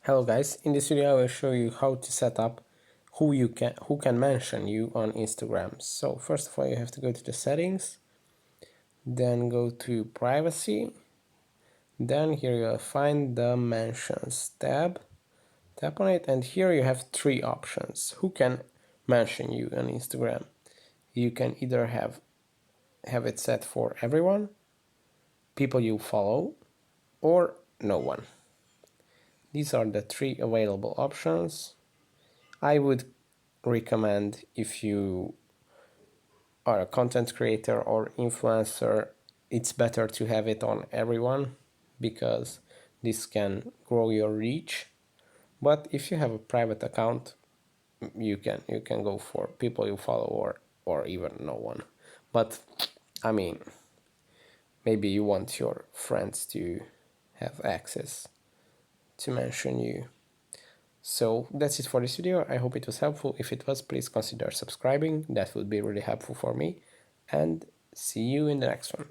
Hello guys, in this video I will show you how to set up who can mention you on Instagram. So first of all you have to go to the settings, then go to privacy, then here you'll find the mentions tab, tap on it, and here you have three options. Who can mention you on Instagram? You can either have it set for everyone, people you follow, or no one. These are the three available options. I would recommend, if you are a content creator or influencer, it's better to have it on everyone because this can grow your reach. But if you have a private account, you can go for people you follow or even no one. But I mean, maybe you want your friends to have access to mention you. So that's it for this video. I hope it was helpful. If it was, please consider subscribing. That would be really helpful for me. And see you in the next one.